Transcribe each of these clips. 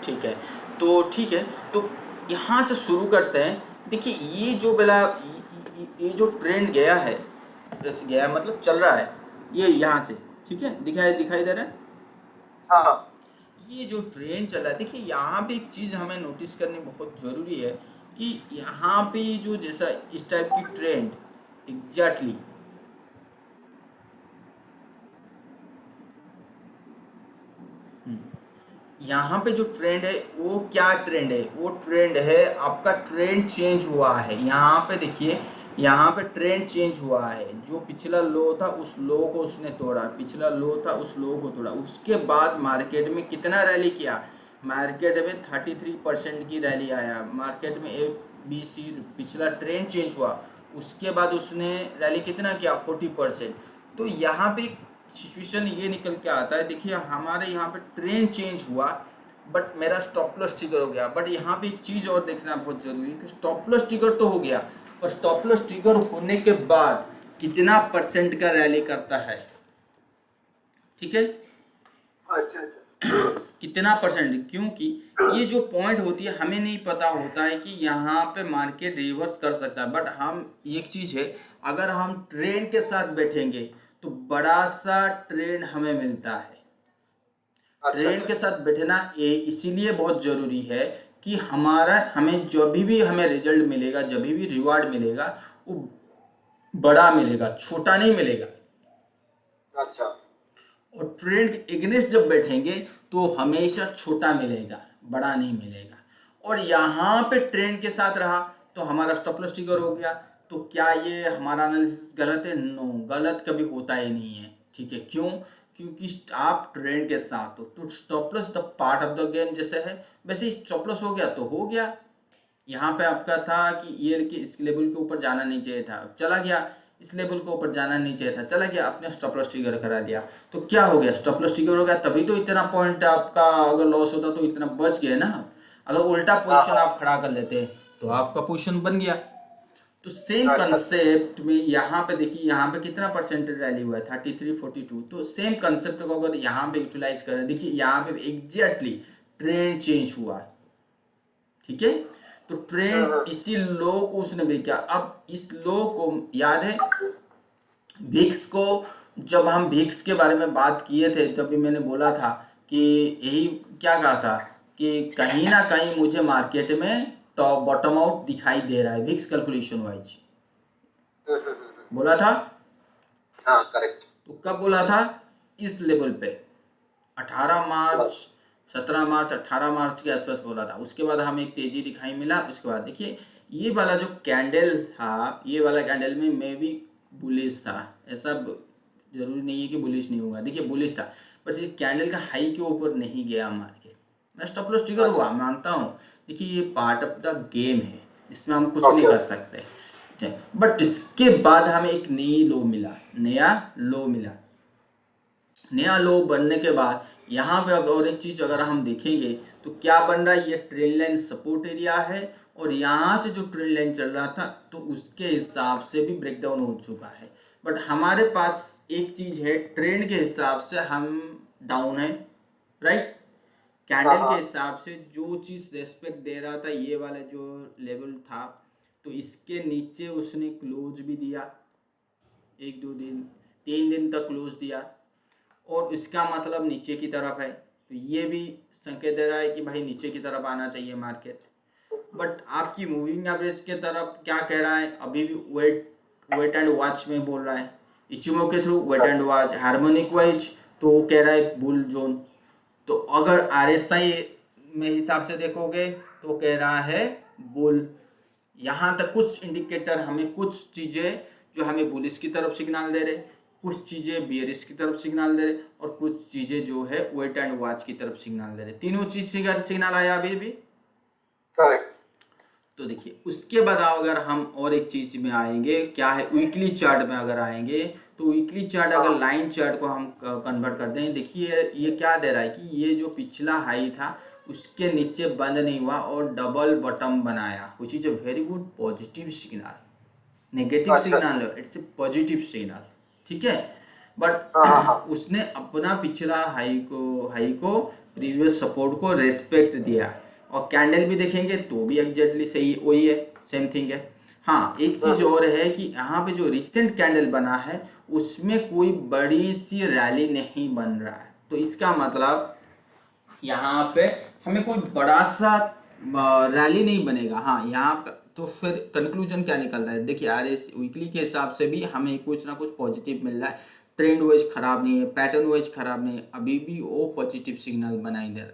ठीक है, तो ठीक है, तो यहाँ से शुरू करते हैं। देखिए ये जो बेला ये जो ट्रेंड गया है, जैसे गया मतलब चल रहा है ये यहाँ से, ठीक है, दिखाई दिखाई दे रहा है। हाँ हाँ। ये जो ट्रेंड चल रहा है, देखिए यहाँ पे एक चीज़ हमें नोटिस करनी बहुत ज़रूरी है कि यहाँ पे जो जैसा इस टाइप की ट्रेंड एग्जैक्टली यहाँ पे जो ट्रेंड है वो क्या ट्रेंड है, वो ट्रेंड है आपका ट्रेंड चेंज हुआ है। यहाँ पे देखिए, यहाँ पे ट्रेंड चेंज हुआ है। जो पिछला लो था उस लो को उसने तोड़ा, पिछला लो था उस लो को तोड़ा। उसके बाद मार्केट में कितना रैली किया, मार्केट में 33% की रैली आया। मार्केट में ए बी सी पिछला ट्रेंड चेंज हुआ, उसके बाद उसने रैली कितना किया 40%। तो यहाँ पे सिचुएशन ये निकल के आता है, देखिए हमारे यहाँ पे ट्रेंड चेंज हुआ बट मेरा स्टॉप लॉस ट्रिगर हो गया। बट यहाँ पे एक चीज़ और देखना बहुत जरूरी है कि स्टॉप लॉस ट्रिगर तो हो गया, और स्टॉप लॉस ट्रिगर होने के बाद कितना परसेंट का रैली करता है, ठीक है, अच्छा अच्छा। कितना परसेंट। क्योंकि ये जो पॉइंट होती है हमें नहीं पता होता है कि यहाँ पे मार्केट रिवर्स कर सकता है। बट हम एक चीज़ है, अगर हम ट्रेंड के साथ बैठेंगे तो बड़ा सा ट्रेंड हमें मिलता है। अच्छा ट्रेंड अच्छा। के साथ बैठना ये इसीलिए बहुत ज़रूरी है कि हमें जब भी हमें रिजल्ट मिलेगा, जब भी रिवार्ड मिलेगा, वो बड़ा मिलेगा, छोटा नहीं मिलेगा। अच्छा। और ट्रेंड के एगेंस्ट जब बैठेंगे तो हमेशा छोटा मिलेगा, बड़ा नहीं मिलेगा। और यहाँ पे ट्रेंड के साथ रहा तो हमारा स्टॉप लॉस ट्रिगर हो गया। तो क्या ये हमारा एनालिसिस गलत है? नो, गलत कभी होता ही नहीं है, ठीक है। क्यों? क्योंकि आप ट्रेंड के साथ हो तो stop loss the part of the game जैसे है, वैसे ही स्टॉप लॉस हो गया तो हो गया। यहाँ पे आपका था कि ईयर के इस लेवल के ऊपर जाना नहीं चाहिए था, चला गया। इस लेवल के ऊपर जाना नहीं चाहिए था, चला गया, आपने स्टॉप लॉस ट्रिगर करा दिया। तो क्या हो गया, स्टॉप लॉस ट्रिगर हो गया, तभी तो इतना पॉइंट आपका अगर लॉस होता तो इतना बच गया ना। अगर उल्टा हाँ पोजीशन हाँ। आप खड़ा कर लेते तो आपका पोजीशन बन गया। तो सेम अच्छा अच्छा। कंसेप्ट में यहाँ पे देखिए, यहाँ पे कितना परसेंटेज रैली हुआ है 33-42। तो सेम कंसेप्ट को अगर यहाँ पे यूटिलाइज करें, देखिए यहाँ पे एग्जैक्टली ट्रेंड चेंज हुआ, ठीक है। तो ट्रेंड इसी लो को उसने ब्रेक किया। अब इस लो को याद है भिक्स को, जब हम भिक्स के बारे में बात किए थे तभी मैंने बोला था कि यही क्या कहा था कि कहीं ना कहीं मुझे मार्केट में टॉप बॉटम आउट दिखाई दे रहा है भिक्स कैलकुलेशन वाइज, बोला था। हाँ करेक्ट। तो कब बोला था? इस लेवल पे 18 मार्च, 17 मार्च, 18 मार्च के आसपास बोला था। उसके बाद हमें एक तेजी दिखाई मिला। उसके बाद देखिए ये वाला जो कैंडल था, ये वाला कैंडल में मैं भी बुलिश था। ऐसा जरूरी नहीं है कि बुलिश नहीं होगा, देखिए बुलिश था, पर इस कैंडल का हाई के ऊपर नहीं गया मार्केट। मैं स्टॉप लॉस ट्रिगर अच्छा। हुआ मानता हूँ, देखिए ये पार्ट ऑफ द गेम है, इसमें हम कुछ नहीं ओके कर ओके। सकते, ठीक है। बट इसके बाद हमें एक नई लो मिला, नया लो मिला। नया लो बनने के बाद यहाँ पे और एक चीज अगर हम देखेंगे तो क्या बन रहा है, ये ट्रेंड लाइन सपोर्ट एरिया है, और यहाँ से जो ट्रेंड लाइन चल रहा था तो उसके हिसाब से भी ब्रेकडाउन हो चुका है। बट हमारे पास एक चीज है, ट्रेंड के हिसाब से हम डाउन है, राइट। हाँ कैंडल के हाँ। हिसाब से जो चीज रेस्पेक्ट दे रहा था, ये वाला जो लेवल था, तो इसके नीचे उसने क्लोज भी दिया, एक दो दिन, 3 दिन तक क्लोज दिया, और इसका मतलब नीचे की तरफ है। तो ये भी संकेत दे रहा है कि भाई नीचे की तरफ आना चाहिए मार्केट। बट आपकी मूविंग एवरेज के तरफ क्या कह रहा है, अभी भी वेट एंड वॉच में बोल रहा है। इचिमो के through wait and watch, harmonic wise तो कह रहा है बुल जोन। तो अगर आरएसआई में हिसाब से देखोगे तो कह रहा है बुल। यहाँ तक कुछ इंडिकेटर हमें, कुछ चीजें जो हमें बुलिश की तरफ सिग्नल दे रहे, कुछ चीजें बियरिश की तरफ सिग्नल दे रहे, और कुछ चीजें जो है वेट एंड वॉच की तरफ सिग्नल दे रहे। तीनों चीज सिग्नल आया अभी भी। करेक्ट। तो देखिए उसके बाद अगर हम और एक चीज में आएंगे, क्या है, वीकली चार्ट में अगर आएंगे तो वीकली चार्ट हाँ अगर लाइन चार्ट को हम कन्वर्ट करते हैं, देखिए ये क्या दे रहा है कि ये जो पिछला हाई था उसके नीचे बंद नहीं हुआ और डबल बॉटम बनाया, which is a very good positive signal. Negative अच्छा अच्छा। Signal, it's a positive signal, ठीक है। हाँ हाँ बट हाँ। उसने अपना पिछला हाई को प्रीवियस सपोर्ट को रेस्पेक्ट दिया, और कैंडल भी देखेंगे तो भी एग्जैक्टली सही वही है, सेम थिंग है। हाँ, एक चीज और है कि यहाँ पे जो रिसेंट कैंडल बना है उसमें कोई बड़ी सी रैली नहीं बन रहा है, तो इसका मतलब यहाँ पे हमें कोई बड़ा सा रैली नहीं बनेगा। हाँ, यहाँ पे तो फिर कंक्लूजन क्या निकल रहा है, देखिए RS वीकली के हिसाब से भी हमें कुछ ना कुछ पॉजिटिव मिल रहा है, ट्रेंड वाइज खराब नहीं है, पैटर्न वाइज खराब नहीं है, अभी भी वो पॉजिटिव सिग्नल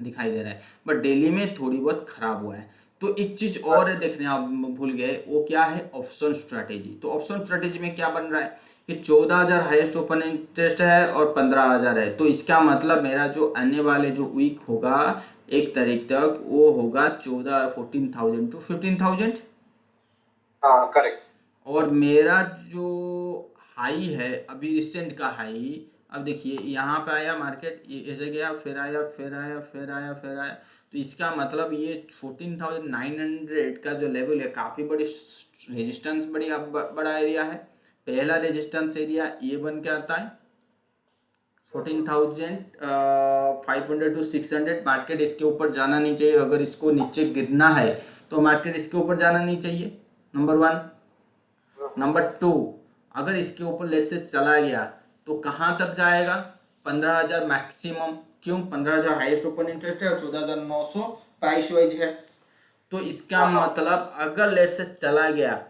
दिखाई दे रहा है, बट डेली में थोड़ी बहुत खराब हुआ है। तो एक चीज और है देखने, आप भूल गए, वो क्या है, ऑप्शन स्ट्रैटेजी। तो ऑप्शन स्ट्रैटेजी में क्या बन रहा है कि 14,000 हाईएस्ट ओपन इंटरेस्ट है और 15,000 है, तो इसका मतलब मेरा जो आने वाले जो वीक होगा 1 तारीख तक वो होगा 14,000 टू 15,000। हाँ करेक्ट। और मेरा जो हाई है अभी रिसेंट का हाई, अब देखिए यहाँ पे आया मार्केट, ये ऐसे गया, फिर आया, फिर आया, फिर आया, फिर आया, तो इसका मतलब ये 14,900 का जो लेवल है काफ़ी बड़ी रेजिस्टेंस, बड़ा एरिया है। पहला रेजिस्टेंस एरिया ये बन के आता है 14,500 टू 600। मार्केट इसके ऊपर जाना नहीं चाहिए, अगर इसको नीचे गिरना है तो मार्केट इसके ऊपर जाना नहीं चाहिए, नंबर 1। नंबर 2, अगर इसके ऊपर लेट से चला गया तो कहाँ तक जाएगा, 15,000 मैक्सिमम। क्यों, 15,000 हाईएस्ट ओपन इंटरेस्ट है और 14,900 प्राइस वाइज है। तो इसका मतलब अगर लेट से चला गया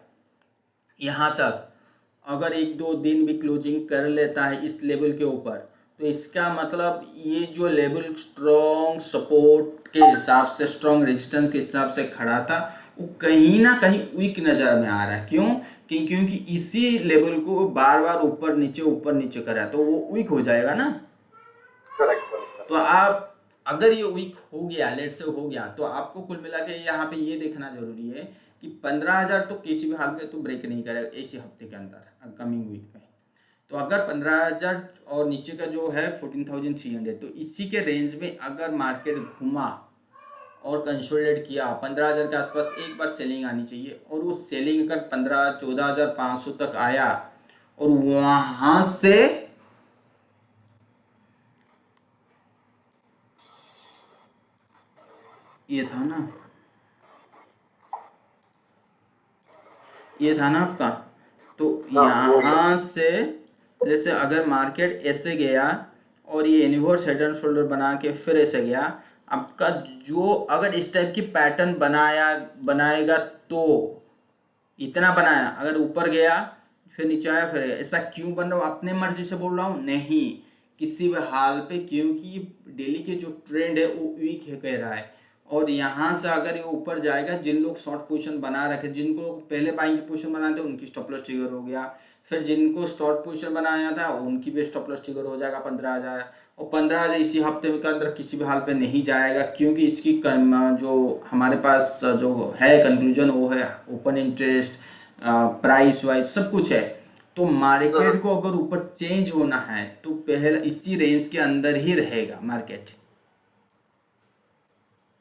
यहाँ तक, अगर 1-2 दिन भी क्लोजिंग कर लेता है इस लेवल के ऊपर, तो इसका मतलब ये जो लेवल स्ट्रॉन्ग सपोर्ट के हिसाब से, स्ट्रॉन्ग रेजिस्टेंस के हिसाब से खड़ा था, वो कहीं ना कहीं वीक नज़र में आ रहा है। क्यों, क्योंकि इसी लेवल को बार बार ऊपर नीचे करा, तो वो वीक हो जाएगा ना। करेक्ट। तो आप अगर ये वीक हो गया, लेट से हो गया, तो आपको कुल मिला के यहाँ पे ये देखना जरूरी है कि 15,000 तो किसी भी हाल में तो ब्रेक नहीं करेगा इसी हफ्ते के अंदर, कमिंग वीक में। तो अगर 15,000 और नीचे का जो है 14,300, तो इसी के रेंज में अगर मार्केट घूमा और कंसोलिडेट किया 15,000 के आसपास, एक बार सेलिंग आनी चाहिए, और वो सेलिंग अगर 14,500 तक आया और वहां से ये था ना आपका, तो यहाँ से जैसे अगर मार्केट ऐसे गया और ये यूनिवर्स हेड एंड शोल्डर बना के फिर ऐसे गया, आपका जो अगर इस टाइप की पैटर्न बनाएगा तो इतना बनाया, अगर ऊपर गया फिर नीचे आया फिर गया, ऐसा क्यों बन रहा हूँ, अपने मर्जी से बोल रहा हूँ नहीं, किसी भी हाल पे, क्योंकि डेली के जो ट्रेंड है वो वीक है कह रहा है, और यहाँ से अगर ये ऊपर जाएगा, जिन लोग शॉर्ट पोजीशन बना रखे, जिनको पहले बाइंग की पोजीशन बनाते थे उनकी स्टॉप लॉस ट्रिगर हो गया, फिर जिनको शॉर्ट पोजीशन बनाया था उनकी भी स्टॉप लॉस ट्रिगर हो जाएगा 15,000, और 15,000 इसी हफ्ते के अंदर किसी भी हाल पे नहीं जाएगा, क्योंकि इसकी जो हमारे पास जो है कंक्लूजन वो है ओपन इंटरेस्ट, प्राइस वाइज सब कुछ है। तो मार्केट को अगर ऊपर चेंज होना है तो पहले इसी रेंज के अंदर ही रहेगा मार्केट।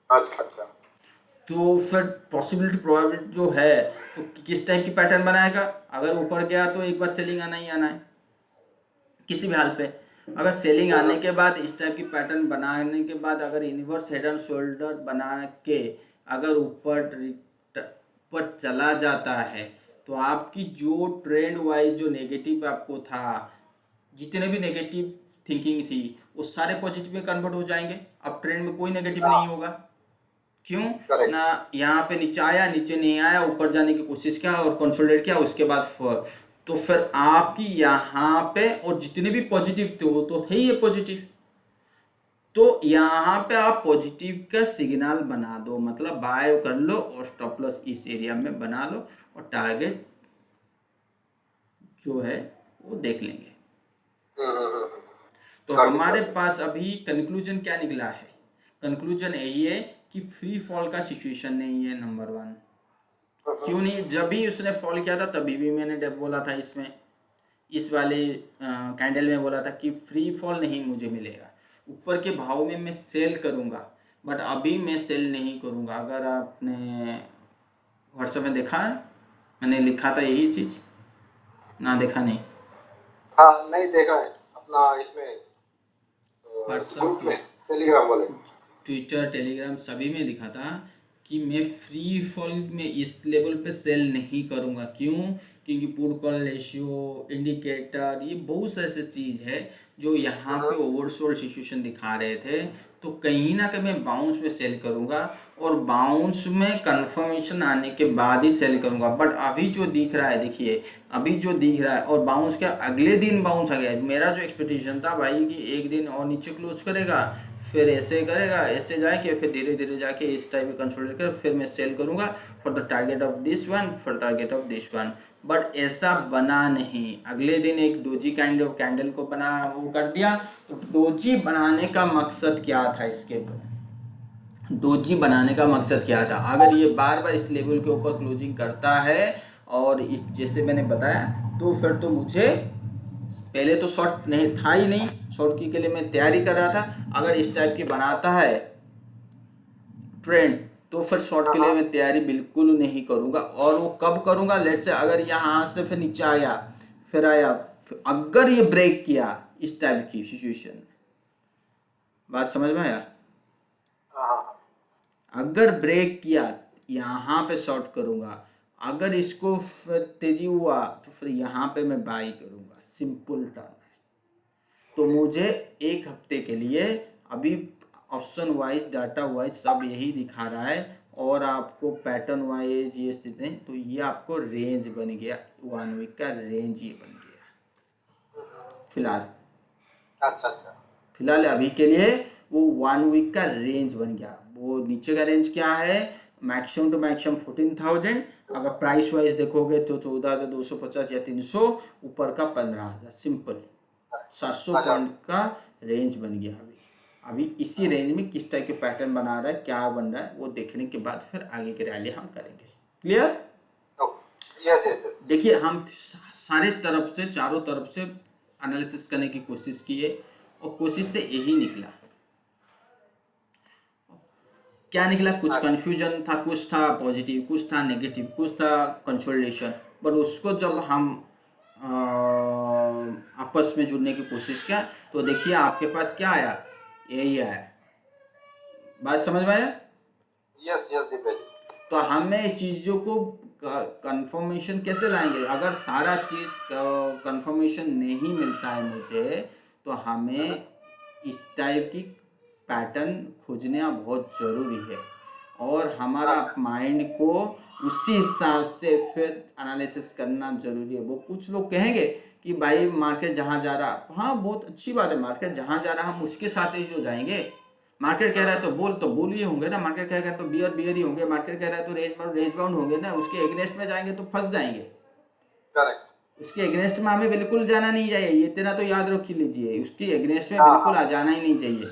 अच्छा। तो फिर प्रोबेबिलिटी जो है, तो किस टाइप की पैटर्न बनाएगा, अगर ऊपर गया तो एक बार सेलिंग आना ही आना है किसी भी हाल पे। अगर सेलिंग आने के बाद इस टाइप की पैटर्न बनाने के बाद अगर यूनिवर्स हेड एंड शोल्डर बना के अगर ऊपर चला जाता है, तो आपकी जो ट्रेंड वाइज जो नेगेटिव आपको था, जितने भी नेगेटिव थिंकिंग थी वो सारे पॉजिटिव में कन्वर्ट हो जाएंगे, अब ट्रेंड में कोई नेगेटिव नहीं होगा। क्यों ना, यहाँ पे नीचे आया, नीचे नहीं आया, ऊपर जाने की कोशिश किया और कंसोलिडेट किया, उसके बाद तो फिर आपकी यहाँ पे और जितने भी पॉजिटिव थे वो तो थे ही पॉजिटिव, तो यहाँ पे आप पॉजिटिव का सिग्नल बना दो, मतलब बाय कर लो और स्टॉप लॉस इस एरिया में बना लो, और टारगेट जो है वो देख लेंगे। तो हमारे पास अभी कंक्लूजन क्या निकला है, कंक्लूजन यही है कि फ्री फॉल का सिचुएशन नहीं है, नंबर 1। क्यों नहीं, जब भी उसने फॉल किया था तभी भी मैंने बोला था, इसमें इस वाले कैंडल में बोला था कि फ्री फॉल नहीं मुझे मिलेगा, ऊपर के भाव में मैं सेल करूंगा, बट अभी मैं सेल नहीं करूंगा। अगर आपने व्हाट्सएप में देखा है, मैंने लिखा था यही चीज ना, देखा नहीं? हाँ नहीं देखा है, अपना इसमें व्हाट्सएप टेलीग्राम वाले। ट्विटर टेलीग्राम सभी में लिखा था कि मैं फ्री फॉल में इस लेवल पे सेल नहीं करूँगा। क्यों? क्योंकि पुट कॉल रेशियो, इंडिकेटर, ये बहुत से ऐसे चीज़ है जो यहाँ पे ओवरसोल्ड सिचुएशन दिखा रहे थे। तो कहीं ना कहीं मैं बाउंस में सेल करूँगा और बाउंस में कंफर्मेशन आने के बाद ही सेल करूँगा। बट अभी जो दिख रहा है, देखिए अभी जो दिख रहा है, और बाउंस के अगले दिन बाउंस आ गया। मेरा जो एक्सपेक्टेशन था भाई कि एक दिन और नीचे क्लोज करेगा, फिर ऐसे करेगा, ऐसे जाके फिर धीरे धीरे जाके इस टाइप में कंसोलिडेट कर फिर मैं सेल करूँगा for the target of this one, for target of this one. But ऐसा बना नहीं। अगले दिन एक डोजी काइंड ऑफ कैंडल को बना वो कर दिया। तो डोजी बनाने का मकसद क्या था? इसके डोजी बनाने का मकसद क्या था? अगर ये बार बार इस लेवल के ऊपर क्लोजिंग करता है और जैसे मैंने बताया, तो फिर तो मुझे पहले तो शॉर्ट नहीं था ही नहीं, शॉर्ट की के लिए मैं तैयारी कर रहा था। अगर इस टाइप की बनाता है ट्रेंड तो फिर शॉर्ट के लिए मैं तैयारी बिल्कुल नहीं करूंगा। और वो कब करूंगा? लेट से अगर यहाँ से फिर नीचे आया, फिर आया, फिर अगर ये ब्रेक किया इस टाइप की सिचुएशन, बात समझ में आया? अगर ब्रेक किया यहाँ पे शॉर्ट करूंगा, अगर इसको फिर तेजी हुआ तो फिर यहाँ पे मैं बाई करूंगा। सिंपल टर्म है। तो मुझे एक हफ्ते के लिए अभी ऑप्शन वाइज, डाटा वाइज सब यही दिखा रहा है, और आपको पैटर्न वाइज ये स्थिति, तो ये आपको रेंज बन गया, 1 वीक का रेंज ये बन गया फिलहाल। अच्छा। फिलहाल अभी के लिए वो 1 वीक का रेंज बन गया। वो नीचे का रेंज क्या है? Maximum to maximum 14,000। अगर प्राइस वाइज देखोगे तो 14,250 या 300, ऊपर का 15,000। सिंपल 700 पॉइंट का रेंज बन गया। अभी इसी रेंज में किस टाइप के पैटर्न बना रहा है, क्या बन रहा है, वो देखने के बाद फिर आगे की रैली हम करेंगे। क्लियर? यस। देखिए हम सारे तरफ से, चारों तरफ से एनालिसिस करने की कोशिश किए और कोशिश से यही निकला। क्या निकला? कुछ कंफ्यूजन था, कुछ था पॉजिटिव, कुछ था नेगेटिव, कुछ था कंसोलिडेशन। बट उसको जब हम आपस में जुड़ने की कोशिश किया तो देखिए आपके पास क्या आया, यही आया। बात समझ में आया? यस दीपेश। तो हमें चीज़ों को कंफर्मेशन कैसे लाएंगे? अगर सारा चीज़ कंफर्मेशन नहीं मिलता है मुझे, तो हमें इस टाइप की पैटर्न खोजना बहुत ज़रूरी है, और हमारा माइंड को उसी हिसाब से फिर एनालिसिस करना ज़रूरी है। वो कुछ लोग कहेंगे कि भाई मार्केट जहाँ जा रहा, हाँ बहुत अच्छी बात है, मार्केट जहाँ जा रहा हम उसके साथ ही जो जाएंगे। मार्केट कह रहा है तो बोल ही होंगे ना, मार्केट कह रहा है तो बियर ही होंगे, मार्केट कह रहा है तो रेंज बाउंड होंगे ना, उसके एग्नेस्ट में जाएंगे तो फंस जाएंगे। करेक्ट। उसके एग्नेस्ट में हमें बिल्कुल जाना नहीं चाहिए, ये तेरा तो याद रख लीजिए, उसके एग्नेस्ट में बिल्कुल आ जाना ही नहीं चाहिए।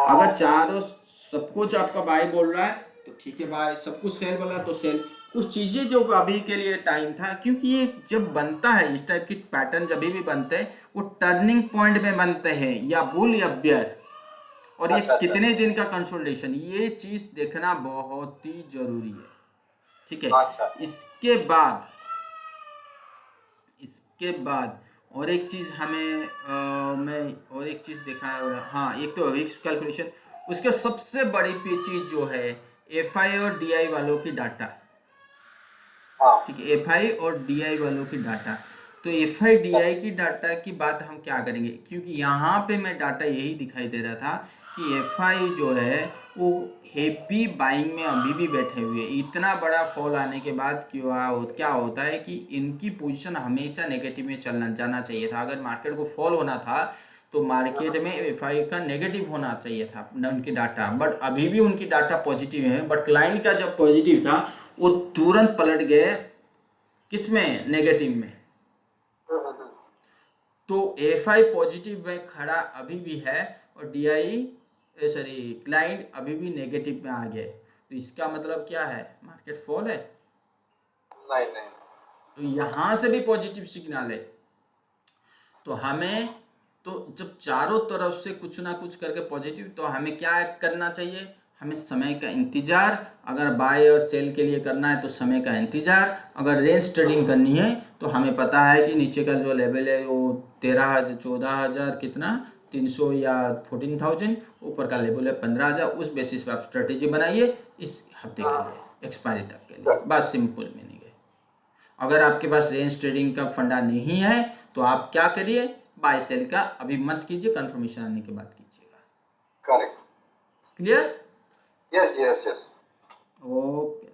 अगर चारों सब कुछ आपका बाय बोल रहा है तो ठीक है बाय, सब कुछ सेल बोला तो सेल। कुछ चीजें जो अभी के लिए टाइम था, क्योंकि ये जब बनता है इस टाइप की पैटर्न, जब भी बनते हैं वो टर्निंग पॉइंट में बनते हैं, या बुल या बियर, और ये कितने दिन का कंसोलिडेशन, ये चीज देखना बहुत ही जरूरी है। ठीक है। इसके बाद और एक चीज हमें मैं और एक चीज देखा है, हाँ एक तो विक्स कैलकुलेशन, उसके सबसे बड़ी चीज जो है एफआई और डीआई वालों की डाटा। ठीक है, एफआई और डीआई वालों की डाटा। तो एफआई डीआई की डाटा की बात हम क्या करेंगे, क्योंकि यहाँ पे मैं डाटा यही दिखाई दे रहा था कि एफआई जो है वो हेवी बाइंग में अभी भी बैठे हुए। इतना बड़ा फॉल आने के बाद क्या होता है कि इनकी पोजीशन हमेशा नेगेटिव में जाना चाहिए था। अगर मार्केट को फॉल होना था तो मार्केट में एफआई का नेगेटिव होना चाहिए था उनकी डाटा, बट अभी भी उनकी डाटा पॉजिटिव है। बट क्लाइंट का जब पॉजिटिव था वो तुरंत पलट गए किसमें? नेगेटिव में। तो एफआई पॉजिटिव में खड़ा अभी भी है और क्लाइंट अभी भी नेगेटिव में आ गए। तो इसका मतलब क्या है? मार्केट फॉल है? नहीं। तो यहां से भी पॉजिटिव सिग्नल है। तो हमें तो जब चारों तरफ से कुछ ना कुछ करके पॉजिटिव, तो हमें क्या करना चाहिए? हमें समय का इंतजार। अगर बाय और सेल के लिए करना है तो समय का इंतजार। अगर रेंज ट्रेडिंग करनी है तो हमें पता है कि नीचे का जो लेवल है वो 13,000 14,000 कितना 300 या 14,000, ऊपर का लेवल है 15,000, उस बेसिस पे आप स्ट्रेटेजी बनाइए इस हफ्ते के लिए, एक्सपायरी तक के लिए, बस सिंपल मीनिंग है। अगर आपके पास रेंज ट्रेडिंग का फंडा नहीं है तो आप क्या करिए, बाय सेल का अभी मत कीजिए, कंफर्मेशन आने के बाद कीजिएगा। Correct. Clear? Yes yes yes. Okay.